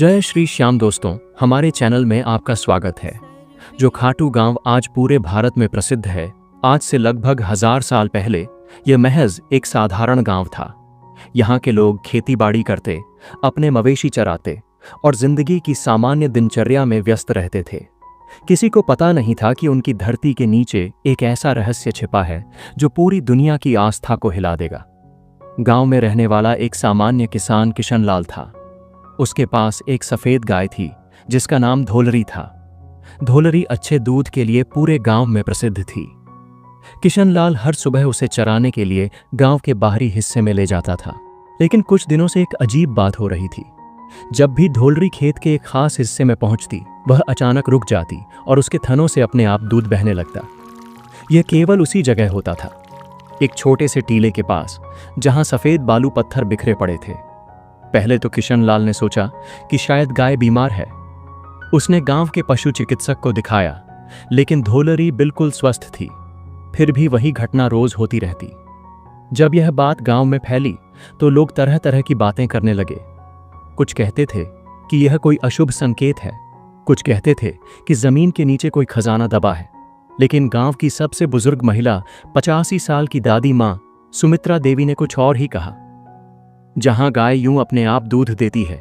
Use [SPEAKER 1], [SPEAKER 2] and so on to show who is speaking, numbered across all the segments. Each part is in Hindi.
[SPEAKER 1] जय श्री श्याम दोस्तों, हमारे चैनल में आपका स्वागत है। जो खाटू गांव आज पूरे भारत में प्रसिद्ध है, आज से लगभग 1000 साल पहले यह महज एक साधारण गांव था। यहाँ के लोग खेती बाड़ी करते, अपने मवेशी चराते और जिंदगी की सामान्य दिनचर्या में व्यस्त रहते थे। किसी को पता नहीं था कि उनकी धरती के नीचे एक ऐसा रहस्य छिपा है जो पूरी दुनिया की आस्था को हिला देगा। गांव में रहने वाला एक सामान्य किसान किशन लाल था। उसके पास एक सफेद गाय थी जिसका नाम धोलरी था। धोलरी अच्छे दूध के लिए पूरे गांव में प्रसिद्ध थी। किशन लाल हर सुबह उसे चराने के लिए गांव के बाहरी हिस्से में ले जाता था। लेकिन कुछ दिनों से एक अजीब बात हो रही थी। जब भी धोलरी खेत के एक खास हिस्से में पहुंचती, वह अचानक रुक जाती और उसके थनों से अपने आप दूध बहने लगता। यह केवल उसी जगह होता था, एक छोटे से टीले के पास, जहां सफेद बालू पत्थर बिखरे पड़े थे। पहले तो किशन लाल ने सोचा कि शायद गाय बीमार है। उसने गांव के पशु चिकित्सक को दिखाया, लेकिन धोलरी बिल्कुल स्वस्थ थी। फिर भी वही घटना रोज होती रहती। जब यह बात गांव में फैली तो लोग तरह तरह की बातें करने लगे। कुछ कहते थे कि यह कोई अशुभ संकेत है, कुछ कहते थे कि जमीन के नीचे कोई खजाना दबा है। लेकिन गांव की सबसे बुजुर्ग महिला 85 साल की दादी मां सुमित्रा देवी ने कुछ और ही कहा। जहां गाय यूं अपने आप दूध देती है,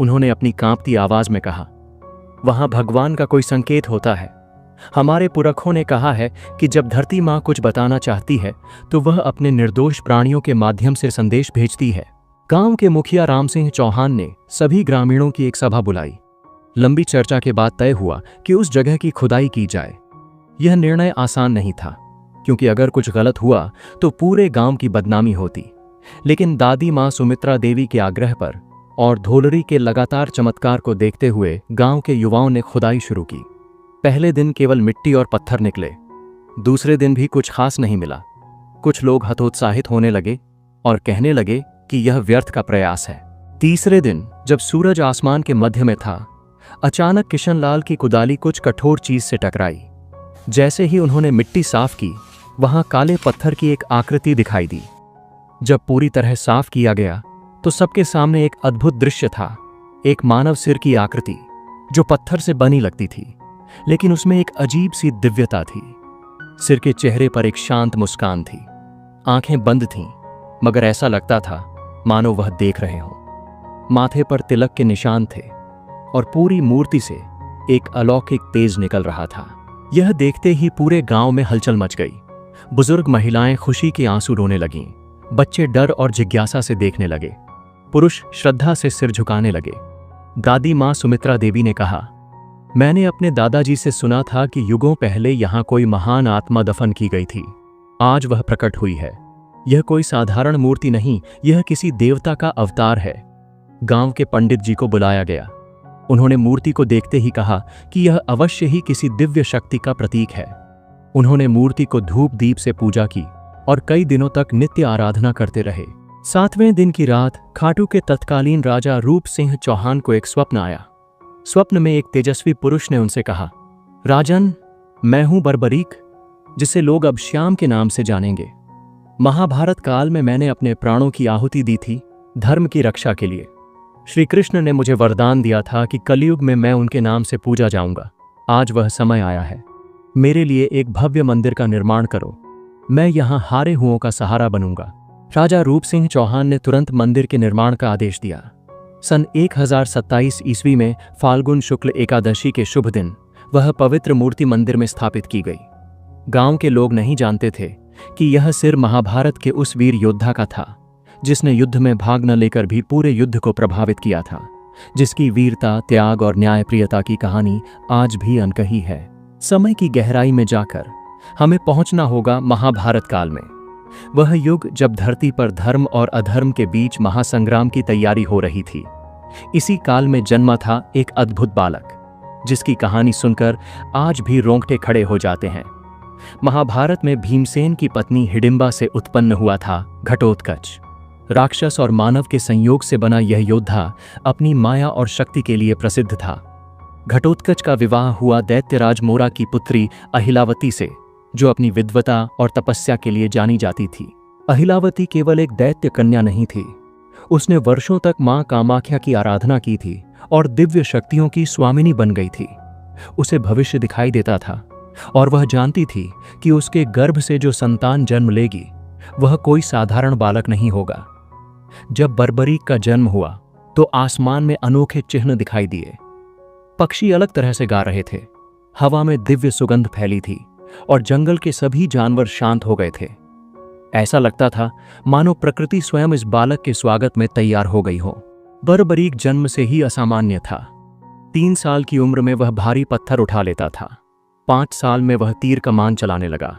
[SPEAKER 1] उन्होंने अपनी कांपती आवाज में कहा, वहां भगवान का कोई संकेत होता है। हमारे पुरखों ने कहा है कि जब धरती मां कुछ बताना चाहती है तो वह अपने निर्दोष प्राणियों के माध्यम से संदेश भेजती है। गांव के मुखिया राम सिंह चौहान ने सभी ग्रामीणों की एक सभा बुलाई। लंबी चर्चा के बाद तय हुआ कि उस जगह की खुदाई की जाए। यह निर्णय आसान नहीं था, क्योंकि अगर कुछ गलत हुआ तो पूरे गांव की बदनामी होती। लेकिन दादी मां सुमित्रा देवी के आग्रह पर और धोलरी के लगातार चमत्कार को देखते हुए गांव के युवाओं ने खुदाई शुरू की। पहले दिन केवल मिट्टी और पत्थर निकले। दूसरे दिन भी कुछ खास नहीं मिला। कुछ लोग हतोत्साहित होने लगे और कहने लगे कि यह व्यर्थ का प्रयास है। तीसरे दिन जब सूरज आसमान के मध्य में था, अचानक किशन लाल की कुदाली कुछ कठोर चीज से टकराई। जैसे ही उन्होंने मिट्टी साफ की, वहां काले पत्थर की एक आकृति दिखाई दी। जब पूरी तरह साफ किया गया तो सबके सामने एक अद्भुत दृश्य था। एक मानव सिर की आकृति जो पत्थर से बनी लगती थी, लेकिन उसमें एक अजीब सी दिव्यता थी। सिर के चेहरे पर एक शांत मुस्कान थी। आंखें बंद थीं, मगर ऐसा लगता था मानो वह देख रहे हों। माथे पर तिलक के निशान थे और पूरी मूर्ति से एक अलौकिक तेज निकल रहा था। यह देखते ही पूरे गांव में हलचल मच गई। बुजुर्ग महिलाएं खुशी के आंसू रोने लगीं। बच्चे डर और जिज्ञासा से देखने लगे। पुरुष श्रद्धा से सिर झुकाने लगे। दादी मां सुमित्रा देवी ने कहा, मैंने अपने दादाजी से सुना था कि युगों पहले यहां कोई महान आत्मा दफन की गई थी। आज वह प्रकट हुई है। यह कोई साधारण मूर्ति नहीं, यह किसी देवता का अवतार है। गांव के पंडित जी को बुलाया गया। उन्होंने मूर्ति को देखते ही कहा कि यह अवश्य ही किसी दिव्य शक्ति का प्रतीक है। उन्होंने मूर्ति को धूप दीप से पूजा की और कई दिनों तक नित्य आराधना करते रहे। 7वें दिन की रात खाटू के तत्कालीन राजा रूप सिंह चौहान को एक स्वप्न आया। स्वप्न में एक तेजस्वी पुरुष ने उनसे कहा, राजन, मैं हूं बर्बरीक, जिसे लोग अब श्याम के नाम से जानेंगे। महाभारत काल में मैंने अपने प्राणों की आहुति दी थी धर्म की रक्षा के लिए। श्री कृष्ण ने मुझे वरदान दिया था कि कलयुग में मैं उनके नाम से पूजा जाऊंगा। आज वह समय आया है। मेरे लिए एक भव्य मंदिर का निर्माण करो। मैं यहाँ हारे हुओं का सहारा बनूंगा। राजा रूप सिंह चौहान ने तुरंत मंदिर के निर्माण का आदेश दिया। सन 1027 ईस्वी में फाल्गुन शुक्ल एकादशी के शुभ दिन वह पवित्र मूर्ति मंदिर में स्थापित की गई। गांव के लोग नहीं जानते थे कि यह सिर महाभारत के उस वीर योद्धा का था, जिसने युद्ध में भाग न लेकर भी पूरे युद्ध को प्रभावित किया था, जिसकी वीरता, त्याग और न्यायप्रियता की कहानी आज भी अनकही है। समय की गहराई में जाकर हमें पहुंचना होगा महाभारत काल में। वह युग जब धरती पर धर्म और अधर्म के बीच महासंग्राम की तैयारी हो रही थी। इसी काल में जन्मा था एक अद्भुत बालक, जिसकी कहानी सुनकर आज भी रोंगटे खड़े हो जाते हैं। महाभारत में भीमसेन की पत्नी हिडिंबा से उत्पन्न हुआ था घटोत्कच। राक्षस और मानव के संयोग से बना यह योद्धा अपनी माया और शक्ति के लिए प्रसिद्ध था। घटोत्कच का विवाह हुआ दैत्यराज मोरा की पुत्री अहिलावती से, जो अपनी विद्वता और तपस्या के लिए जानी जाती थी। अहिलावती केवल एक दैत्य कन्या नहीं थी, उसने वर्षों तक मां कामाख्या की आराधना की थी और दिव्य शक्तियों की स्वामिनी बन गई थी। उसे भविष्य दिखाई देता था और वह जानती थी कि उसके गर्भ से जो संतान जन्म लेगी वह कोई साधारण बालक नहीं होगा। जब बर्बरीक का जन्म हुआ तो आसमान में अनोखे चिन्ह दिखाई दिए। पक्षी अलग तरह से गा रहे थे, हवा में दिव्य सुगंध फैली थी और जंगल के सभी जानवर शांत हो गए थे। ऐसा लगता था मानो प्रकृति स्वयं इस बालक के स्वागत में तैयार हो गई हो। बर्बरीक जन्म से ही असामान्य था। 3 साल की उम्र में वह भारी पत्थर उठा लेता था। 5 साल में वह तीर कमान चलाने लगा।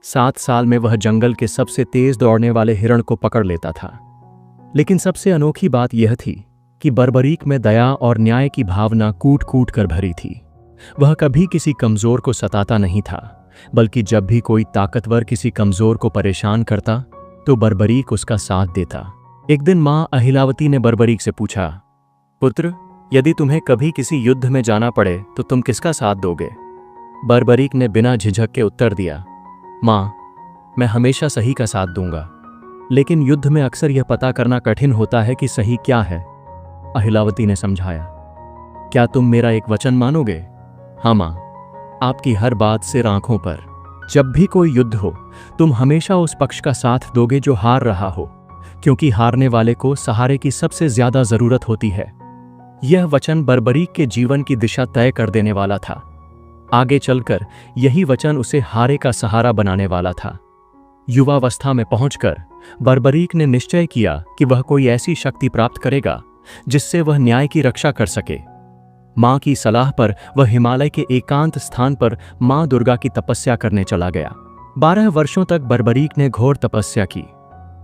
[SPEAKER 1] 7 साल में वह जंगल के सबसे तेज दौड़ने वाले हिरण को पकड़ लेता था। लेकिन सबसे अनोखी बात यह थी कि बर्बरीक में दया और न्याय की भावना कूट कूट कर भरी थी। वह कभी किसी कमजोर को सताता नहीं था, बल्कि जब भी कोई ताकतवर किसी कमजोर को परेशान करता तो बर्बरीक उसका साथ देता। एक दिन मां अहिलावती ने बर्बरीक से पूछा, पुत्र, यदि तुम्हें कभी किसी युद्ध में जाना पड़े तो तुम किसका साथ दोगे? बर्बरीक ने बिना झिझक के उत्तर दिया, मां, मैं हमेशा सही का साथ दूंगा, लेकिन युद्ध में अक्सर यह पता करना कठिन होता है कि सही क्या है। अहिलावती ने समझाया, क्या तुम मेरा एक वचन मानोगे? हाँ मां, आपकी हर बात सिर आंखों पर। जब भी कोई युद्ध हो तुम हमेशा उस पक्ष का साथ दोगे जो हार रहा हो, क्योंकि हारने वाले को सहारे की सबसे ज्यादा जरूरत होती है। यह वचन बर्बरीक के जीवन की दिशा तय कर देने वाला था। आगे चलकर यही वचन उसे हारे का सहारा बनाने वाला था। युवावस्था में पहुंचकर बर्बरीक ने निश्चय किया कि वह कोई ऐसी शक्ति प्राप्त करेगा जिससे वह न्याय की रक्षा कर सके। मां की सलाह पर वह हिमालय के एकांत स्थान पर मां दुर्गा की तपस्या करने चला गया। 12 वर्षों तक बर्बरीक ने घोर तपस्या की।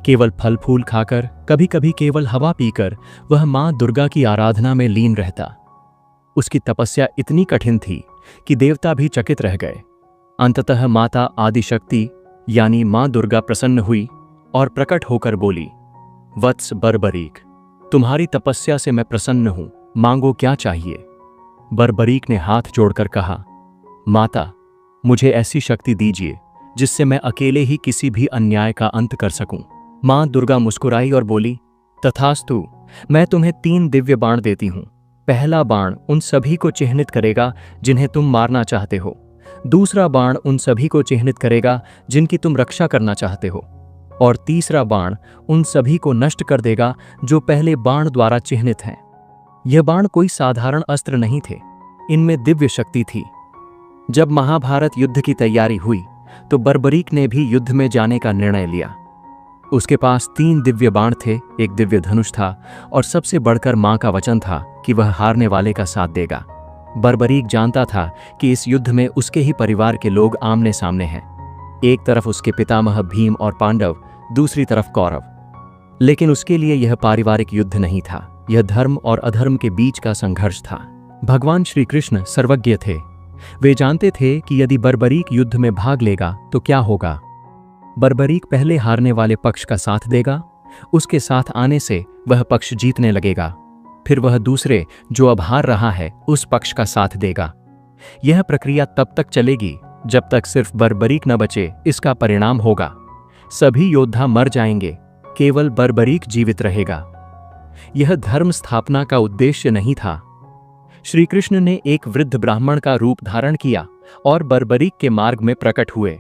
[SPEAKER 1] केवल फल फूल खाकर, कभी कभी केवल हवा पीकर वह मां दुर्गा की आराधना में लीन रहता। उसकी तपस्या इतनी कठिन थी कि देवता भी चकित रह गए। अंततः माता आदिशक्ति यानी मां दुर्गा प्रसन्न हुई और प्रकट होकर बोली, वत्स बर्बरीक, तुम्हारी तपस्या से मैं प्रसन्न हूं, मांगो क्या चाहिए? बर्बरीक ने हाथ जोड़कर कहा, माता, मुझे ऐसी शक्ति दीजिए जिससे मैं अकेले ही किसी भी अन्याय का अंत कर सकूं। मां दुर्गा मुस्कुराई और बोली, तथास्तु, मैं तुम्हें 3 दिव्य बाण देती हूं। पहला बाण उन सभी को चिह्नित करेगा जिन्हें तुम मारना चाहते हो। दूसरा बाण उन सभी को चिह्नित करेगा जिनकी तुम रक्षा करना चाहते हो। और तीसरा बाण उन सभी को नष्ट कर देगा जो पहले बाण द्वारा चिह्नित हैं। यह बाण कोई साधारण अस्त्र नहीं थे, इनमें दिव्य शक्ति थी। जब महाभारत युद्ध की तैयारी हुई तो बर्बरीक ने भी युद्ध में जाने का निर्णय लिया। उसके पास 3 दिव्य बाण थे, एक दिव्य धनुष था और सबसे बढ़कर मां का वचन था कि वह हारने वाले का साथ देगा। बर्बरीक जानता था कि इस युद्ध में उसके ही परिवार के लोग आमने सामने हैं। एक तरफ उसके पितामह भीम और पांडव, दूसरी तरफ कौरव। लेकिन उसके लिए यह पारिवारिक युद्ध नहीं था, यह धर्म और अधर्म के बीच का संघर्ष था। भगवान श्री कृष्ण सर्वज्ञ थे। वे जानते थे कि यदि बर्बरीक युद्ध में भाग लेगा तो क्या होगा। बर्बरीक पहले हारने वाले पक्ष का साथ देगा, उसके साथ आने से वह पक्ष जीतने लगेगा। फिर वह दूसरे, जो अब हार रहा है, उस पक्ष का साथ देगा। यह प्रक्रिया तब तक चलेगी जब तक सिर्फ बर्बरीक न बचे। इसका परिणाम होगा सभी योद्धा मर जाएंगे, केवल बर्बरीक जीवित रहेगा। यह धर्म स्थापना का उद्देश्य नहीं था। श्री कृष्ण ने एक वृद्ध ब्राह्मण का रूप धारण किया और बर्बरीक के मार्ग में प्रकट हुए।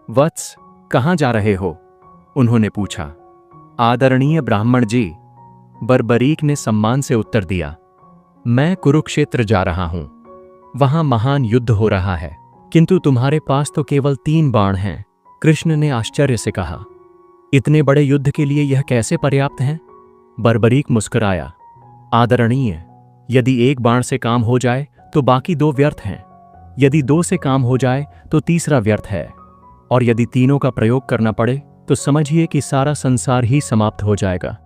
[SPEAKER 1] वत्स, कहां जा रहे हो? उन्होंने पूछा। आदरणीय ब्राह्मण जी, बर्बरीक ने सम्मान से उत्तर दिया, मैं कुरुक्षेत्र जा रहा हूं। वहां महान युद्ध हो रहा है, किंतु तुम्हारे पास तो केवल 3 बाण हैं। कृष्ण ने आश्चर्य से कहा, इतने बड़े युद्ध के लिए यह कैसे पर्याप्त हैं? बर्बरीक मुस्कुराया, आदरणीय, यदि 1 बाण से काम हो जाए तो बाकी 2 व्यर्थ हैं। यदि 2 से काम हो जाए तो तीसरा व्यर्थ है, और यदि तीनों का प्रयोग करना पड़े तो समझिए कि सारा संसार ही समाप्त हो जाएगा।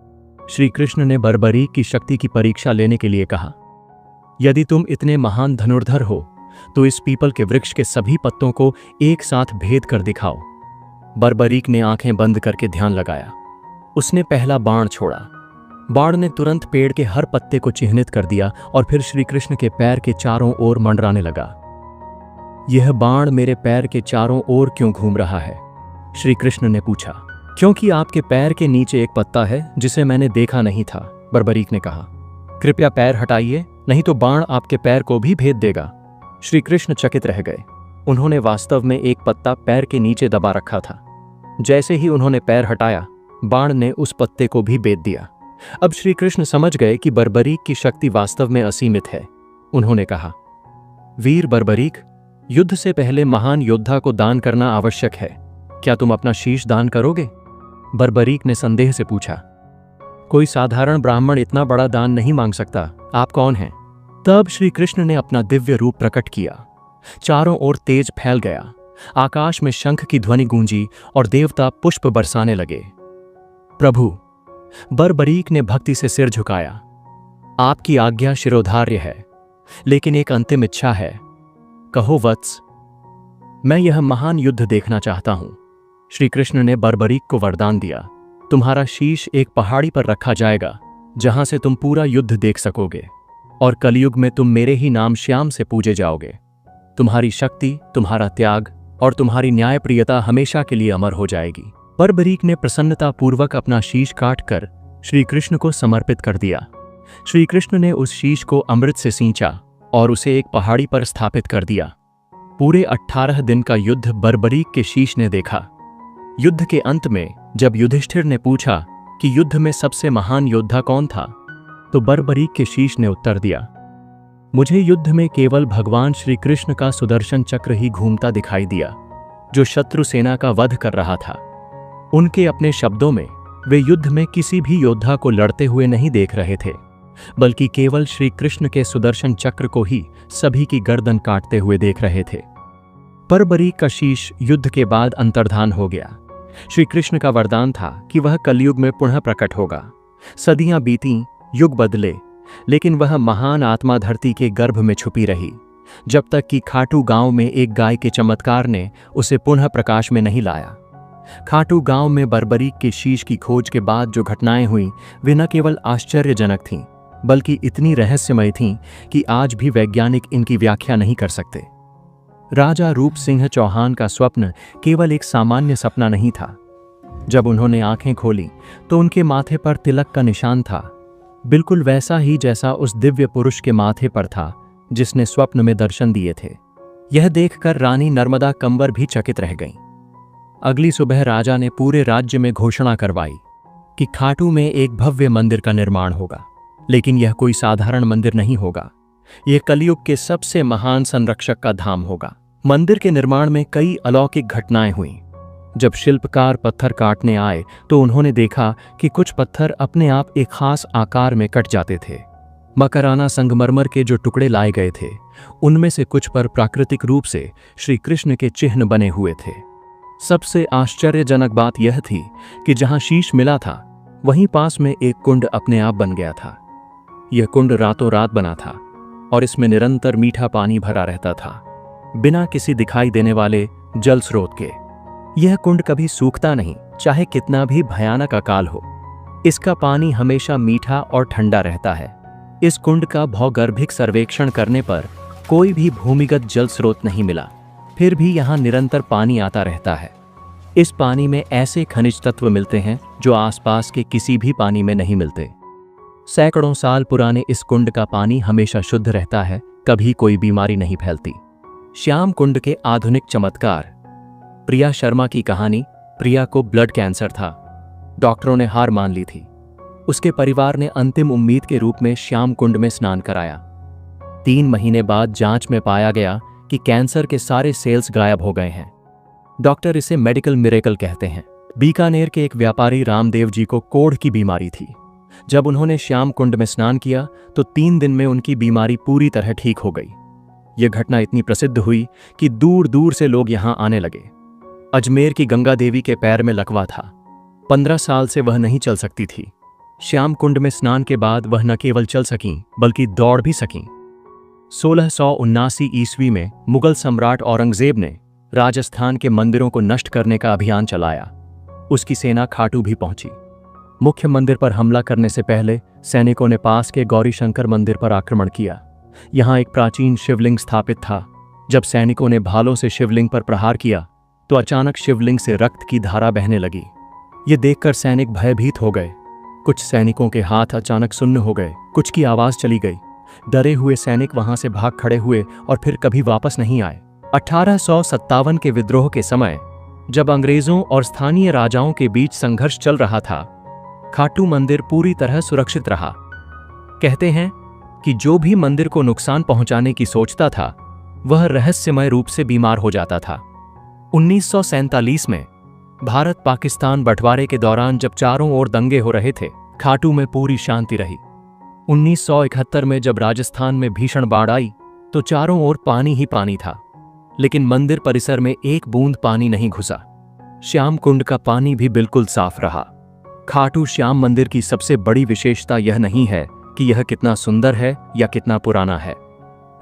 [SPEAKER 1] श्री कृष्ण ने बर्बरीक की शक्ति की परीक्षा लेने के लिए कहा, यदि तुम इतने महान धनुर्धर हो तो इस पीपल के वृक्ष के सभी पत्तों को एक साथ भेद कर दिखाओ। बर्बरीक ने आंखें बंद करके ध्यान लगाया। उसने पहला बाण छोड़ा। बाण ने तुरंत पेड़ के हर पत्ते को चिह्नित कर दिया और फिर श्री कृष्ण के पैर के चारों ओर मंडराने लगा। यह बाण मेरे पैर के चारों ओर क्यों घूम रहा है? श्री कृष्ण ने पूछा। क्योंकि आपके पैर के नीचे एक पत्ता है जिसे मैंने देखा नहीं था, बर्बरीक ने कहा। कृपया पैर हटाइए, नहीं तो बाण आपके पैर को भी भेद देगा। श्री कृष्ण चकित रह गए। उन्होंने वास्तव में एक पत्ता पैर के नीचे दबा रखा था। जैसे ही उन्होंने पैर हटाया, बाण ने उस पत्ते को भी बेध दिया। अब श्री कृष्ण समझ गए कि बर्बरीक की शक्ति वास्तव में असीमित है। उन्होंने कहा, वीर बर्बरीक, युद्ध से पहले महान योद्धा को दान करना आवश्यक है। क्या तुम अपना शीश दान करोगे? बर्बरीक ने संदेह से पूछा। कोई साधारण ब्राह्मण इतना बड़ा दान नहीं मांग सकता। आप कौन हैं? तब श्री कृष्ण ने अपना दिव्य रूप प्रकट किया। चारों ओर तेज फैल गया। आकाश में शंख की ध्वनि गूंजी और देवता पुष्प बरसाने लगे। प्रभु, बर्बरीक ने भक्ति से सिर झुकाया। आपकी आज्ञा शिरोधार्य है, लेकिन एक अंतिम इच्छा है। कहो वत्स। मैं यह महान युद्ध देखना चाहता हूं। श्री कृष्ण ने बर्बरीक को वरदान दिया, तुम्हारा शीश एक पहाड़ी पर रखा जाएगा, जहां से तुम पूरा युद्ध देख सकोगे, और कलयुग में तुम मेरे ही नाम श्याम से पूजे जाओगे। तुम्हारी शक्ति, तुम्हारा त्याग और तुम्हारी न्यायप्रियता हमेशा के लिए अमर हो जाएगी। बर्बरीक ने प्रसन्नता पूर्वक अपना शीश काटकर श्री कृष्ण को समर्पित कर दिया। श्री कृष्ण ने उस शीश को अमृत से सींचा और उसे एक पहाड़ी पर स्थापित कर दिया। पूरे 18 दिन का युद्ध बर्बरीक के शीश ने देखा। युद्ध के अंत में जब युधिष्ठिर ने पूछा कि युद्ध में सबसे महान योद्धा कौन था, तो बर्बरीक के शीश ने उत्तर दिया, मुझे युद्ध में केवल भगवान श्री कृष्ण का सुदर्शन चक्र ही घूमता दिखाई दिया, जो शत्रु सेना का वध कर रहा था। उनके अपने शब्दों में, वे युद्ध में किसी भी योद्धा को लड़ते हुए नहीं देख रहे थे, बल्कि केवल श्री कृष्ण के सुदर्शन चक्र को ही सभी की गर्दन काटते हुए देख रहे थे। बर्बरीक का शीश युद्ध के बाद अंतर्धान हो गया। श्री कृष्ण का वरदान था कि वह कलयुग में पुनः प्रकट होगा। सदियां बीती, युग बदले, लेकिन वह महान आत्मा धरती के गर्भ में छुपी रही, जब तक कि खाटू गांव में एक गाय के चमत्कार ने उसे पुनः प्रकाश में नहीं लाया। खाटू गांव में बर्बरीक के शीश की खोज के बाद जो घटनाएं हुईं, वे न केवल आश्चर्यजनक थीं, बल्कि इतनी रहस्यमय थीं कि आज भी वैज्ञानिक इनकी व्याख्या नहीं कर सकते। राजा रूप सिंह चौहान का स्वप्न केवल एक सामान्य सपना नहीं था। जब उन्होंने आंखें खोली तो उनके माथे पर तिलक का निशान था, बिल्कुल वैसा ही जैसा उस दिव्य पुरुष के माथे पर था जिसने स्वप्न में दर्शन दिए थे। यह देखकर रानी नर्मदा कंवर भी चकित रह गईं। अगली सुबह राजा ने पूरे राज्य में घोषणा करवाई कि खाटू में एक भव्य मंदिर का निर्माण होगा, लेकिन यह कोई साधारण मंदिर नहीं होगा। यह कलयुग के सबसे महान संरक्षक का धाम होगा। मंदिर के निर्माण में कई अलौकिक घटनाएं हुईं। जब शिल्पकार पत्थर काटने आए तो उन्होंने देखा कि कुछ पत्थर अपने आप एक खास आकार में कट जाते थे। मकराना संगमरमर के जो टुकड़े लाए गए थे, उनमें से कुछ पर प्राकृतिक रूप से श्री कृष्ण के चिन्ह बने हुए थे। सबसे आश्चर्यजनक बात यह थी कि जहां शीश मिला था, वहीं पास में एक कुंड अपने आप बन गया था। यह कुंड रातों रात बना था और इसमें निरंतर मीठा पानी भरा रहता था, बिना किसी दिखाई देने वाले जल स्रोत के। यह कुंड कभी सूखता नहीं, चाहे कितना भी भयानक अकाल हो। इसका पानी हमेशा मीठा और ठंडा रहता है। इस कुंड का भौगर्भिक सर्वेक्षण करने पर कोई भी भूमिगत जल स्रोत नहीं मिला, फिर भी यहाँ निरंतर पानी आता रहता है। इस पानी में ऐसे खनिज तत्व मिलते हैं जो आसपास के किसी भी पानी में नहीं मिलते। सैकड़ों साल पुराने इस कुंड का पानी हमेशा शुद्ध रहता है, कभी कोई बीमारी नहीं फैलती। श्याम कुंड के आधुनिक चमत्कार। प्रिया शर्मा की कहानी। प्रिया को ब्लड कैंसर था। डॉक्टरों ने हार मान ली थी। उसके परिवार ने अंतिम उम्मीद के रूप में श्याम कुंड में स्नान कराया। 3 महीने बाद जांच में पाया गया कि कैंसर के सारे सेल्स गायब हो गए हैं। डॉक्टर इसे मेडिकल मिरेकल कहते हैं। बीकानेर के एक व्यापारी रामदेव जी को कोढ़ की बीमारी थी। जब उन्होंने श्याम कुंड में स्नान किया तो 3 दिन में उनकी बीमारी पूरी तरह ठीक हो गई। यह घटना इतनी प्रसिद्ध हुई कि दूर दूर से लोग यहां आने लगे। अजमेर की गंगा देवी के पैर में लकवा था। 15 साल से वह नहीं चल सकती थी। श्याम कुंड में स्नान के बाद वह न केवल चल सकीं, बल्कि दौड़ भी सकीं। 1679 ईस्वी में मुगल सम्राट औरंगजेब ने राजस्थान के मंदिरों को नष्ट करने का अभियान चलाया। उसकी सेना खाटू भी पहुंची। मुख्य मंदिर पर हमला करने से पहले सैनिकों ने पास के गौरी शंकर मंदिर पर आक्रमण किया। यहाँ एक प्राचीन शिवलिंग स्थापित था। जब सैनिकों ने भालों से शिवलिंग पर प्रहार किया तो अचानक शिवलिंग से रक्त की धारा बहने लगी। ये देखकर सैनिक भयभीत हो गए। कुछ सैनिकों के हाथ अचानक सुन्न हो गए, कुछ की आवाज चली गई। डरे हुए सैनिक वहां से भाग खड़े हुए और फिर कभी वापस नहीं आए। 1857 के विद्रोह के समय, जब अंग्रेजों और स्थानीय राजाओं के बीच संघर्ष चल रहा था, खाटू मंदिर पूरी तरह सुरक्षित रहा। कहते हैं कि जो भी मंदिर को नुकसान पहुंचाने की सोचता था, वह रहस्यमय रूप से बीमार हो जाता था। 1947 में भारत पाकिस्तान बंटवारे के दौरान जब चारों ओर दंगे हो रहे थे, खाटू में पूरी शांति रही। 1971 में जब राजस्थान में भीषण बाढ़ आई तो चारों ओर पानी ही पानी था, लेकिन मंदिर परिसर में एक बूंद पानी नहीं घुसा। श्याम कुंड का पानी भी बिल्कुल साफ रहा। खाटू श्याम मंदिर की सबसे बड़ी विशेषता यह नहीं है कि यह कितना सुंदर है या कितना पुराना है।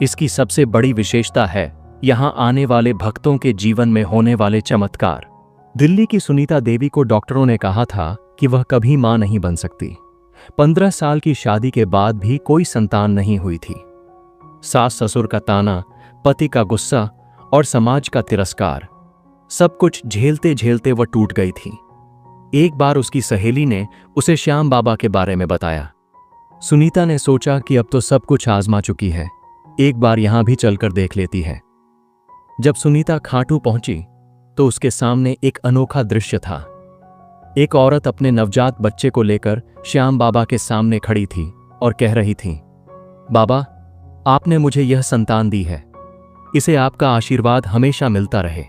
[SPEAKER 1] इसकी सबसे बड़ी विशेषता है यहां आने वाले भक्तों के जीवन में होने वाले चमत्कार। दिल्ली की सुनीता देवी को डॉक्टरों ने कहा था कि वह कभी मां नहीं बन सकती। 15 साल की शादी के बाद भी कोई संतान नहीं हुई थी। सास ससुर का ताना, पति का गुस्सा और समाज का तिरस्कार, सब कुछ झेलते झेलते वह टूट गई थी। एक बार उसकी सहेली ने उसे श्याम बाबा के बारे में बताया। सुनीता ने सोचा कि अब तो सब कुछ आजमा चुकी है, एक बार यहां भी चलकर देख लेती है। जब सुनीता खाटू पहुंची तो उसके सामने एक अनोखा दृश्य था। एक औरत अपने नवजात बच्चे को लेकर श्याम बाबा के सामने खड़ी थी और कह रही थी, बाबा, आपने मुझे यह संतान दी है, इसे आपका आशीर्वाद हमेशा मिलता रहे।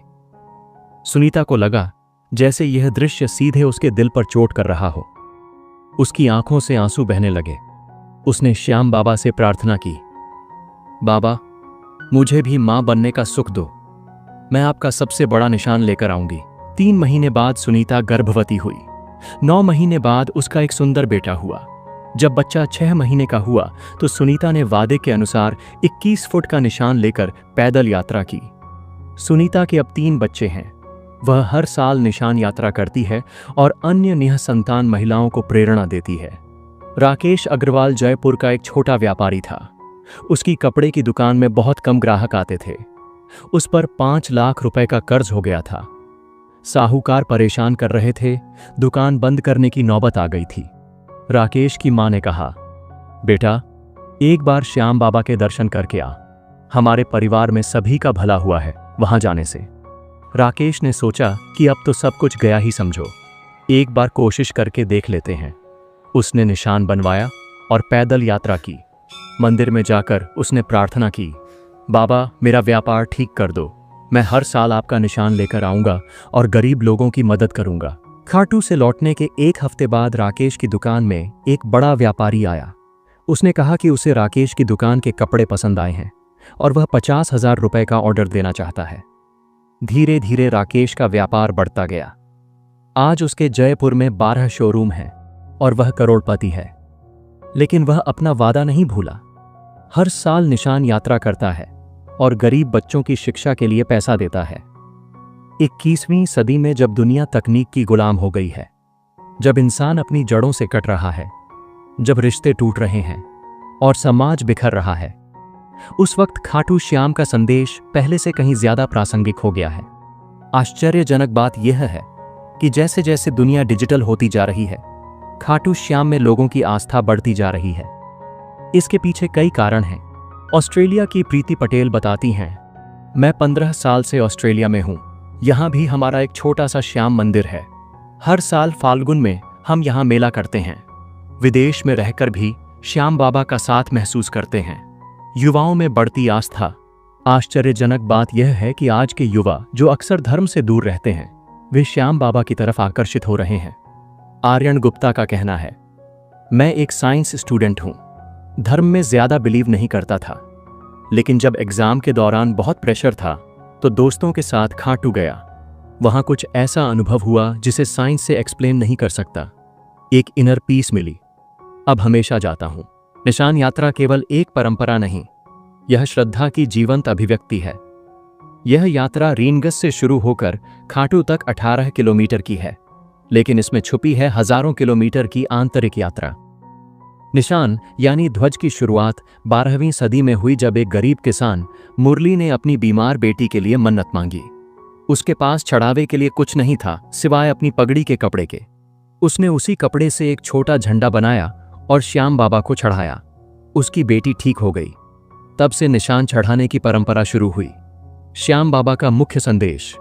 [SPEAKER 1] सुनीता को लगा जैसे यह दृश्य सीधे उसके दिल पर चोट कर रहा हो। उसकी आंखों से आंसू बहने लगे। उसने श्याम बाबा से प्रार्थना की, बाबा, मुझे भी मां बनने का सुख दो, मैं आपका सबसे बड़ा निशान लेकर आऊंगी। 3 महीने बाद सुनीता गर्भवती हुई। 9 महीने बाद उसका एक सुंदर बेटा हुआ। जब बच्चा 6 महीने का हुआ तो सुनीता ने वादे के अनुसार 21 फुट का निशान लेकर पैदल यात्रा की। सुनीता के अब 3 बच्चे हैं। वह हर साल निशान यात्रा करती है और अन्य निःसंतान महिलाओं को प्रेरणा देती है। राकेश अग्रवाल जयपुर का एक छोटा व्यापारी था। उसकी कपड़े की दुकान में बहुत कम ग्राहक आते थे। उस पर 5 लाख रुपए का कर्ज हो गया था। साहूकार परेशान कर रहे थे, दुकान बंद करने की नौबत आ गई थी। राकेश की मां ने कहा, बेटा, एक बार श्याम बाबा के दर्शन करके आ, हमारे परिवार में सभी का भला हुआ है वहां जाने से। राकेश ने सोचा कि अब तो सब कुछ गया ही समझो, एक बार कोशिश करके देख लेते हैं। उसने निशान बनवाया और पैदल यात्रा की। मंदिर में जाकर उसने प्रार्थना की, बाबा, मेरा व्यापार ठीक कर दो, मैं हर साल आपका निशान लेकर आऊंगा और गरीब लोगों की मदद करूंगा। खाटू से लौटने के 1 हफ्ते बाद राकेश की दुकान में एक बड़ा व्यापारी आया। उसने कहा कि उसे राकेश की दुकान के कपड़े पसंद आए हैं और वह 50,000 रुपए का ऑर्डर देना चाहता है। धीरे धीरे राकेश का व्यापार बढ़ता गया। आज उसके जयपुर में 12 शोरूम हैं और वह करोड़पति है। लेकिन वह अपना वादा नहीं भूला। हर साल निशान यात्रा करता है और गरीब बच्चों की शिक्षा के लिए पैसा देता है। 21वीं सदी में जब दुनिया तकनीक की गुलाम हो गई है, जब इंसान अपनी जड़ों से कट रहा है, जब रिश्ते टूट रहे हैं और समाज बिखर रहा है, उस वक्त खाटू श्याम का संदेश पहले से कहीं ज्यादा प्रासंगिक हो गया है। आश्चर्यजनक बात यह है कि जैसे जैसे दुनिया डिजिटल होती जा रही है, खाटू श्याम में लोगों की आस्था बढ़ती जा रही है। इसके पीछे कई कारण हैं। ऑस्ट्रेलिया की प्रीति पटेल बताती हैं, मैं 15 साल से ऑस्ट्रेलिया में हूं। यहां भी हमारा एक छोटा सा श्याम मंदिर है। हर साल फाल्गुन में हम यहां मेला करते हैं। विदेश में रहकर भी श्याम बाबा का साथ महसूस करते हैं। युवाओं में बढ़ती आस्था। आश्चर्यजनक बात यह है कि आज के युवा जो अक्सर धर्म से दूर रहते हैं, वे श्याम बाबा की तरफ आकर्षित हो रहे हैं। आर्यन गुप्ता का कहना है, मैं एक साइंस स्टूडेंट हूं, धर्म में ज्यादा बिलीव नहीं करता था, लेकिन जब एग्जाम के दौरान बहुत प्रेशर था तो दोस्तों के साथ खाटू गया। वहां कुछ ऐसा अनुभव हुआ जिसे साइंस से एक्सप्लेन नहीं कर सकता। एक इनर पीस मिली। अब हमेशा जाता हूं। निशान यात्रा केवल एक परंपरा नहीं, यह श्रद्धा की जीवंत अभिव्यक्ति है। यह यात्रा रीनगस से शुरू होकर खाटू तक 18 किलोमीटर की है, लेकिन इसमें छुपी है हजारों किलोमीटर की आंतरिक यात्रा। निशान यानी ध्वज की शुरुआत 12वीं सदी में हुई, जब एक गरीब किसान मुरली ने अपनी बीमार बेटी के लिए मन्नत मांगी। उसके पास चढ़ावे के लिए कुछ नहीं था सिवाय अपनी पगड़ी के कपड़े के। उसने उसी कपड़े से एक छोटा झंडा बनाया और श्याम बाबा को चढ़ाया। उसकी बेटी ठीक हो गई। तब से निशान चढ़ाने की परंपरा शुरू हुई। श्याम बाबा का मुख्य संदेश,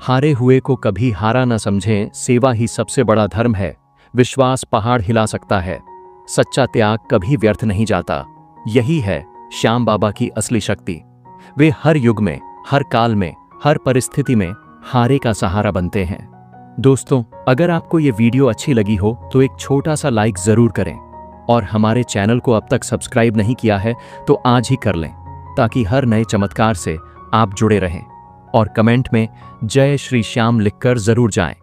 [SPEAKER 1] हारे हुए को कभी हारा न समझें, सेवा ही सबसे बड़ा धर्म है, विश्वास पहाड़ हिला सकता है, सच्चा त्याग कभी व्यर्थ नहीं जाता। यही है श्याम बाबा की असली शक्ति। वे हर युग में, हर काल में, हर परिस्थिति में हारे का सहारा बनते हैं। दोस्तों, अगर आपको ये वीडियो अच्छी लगी हो तो एक छोटा सा लाइक जरूर करें और हमारे चैनल को अब तक सब्सक्राइब नहीं किया है तो आज ही कर लें, ताकि हर नए चमत्कार से आप जुड़े रहें। और कमेंट में जय श्री श्याम लिखकर जरूर जाएं।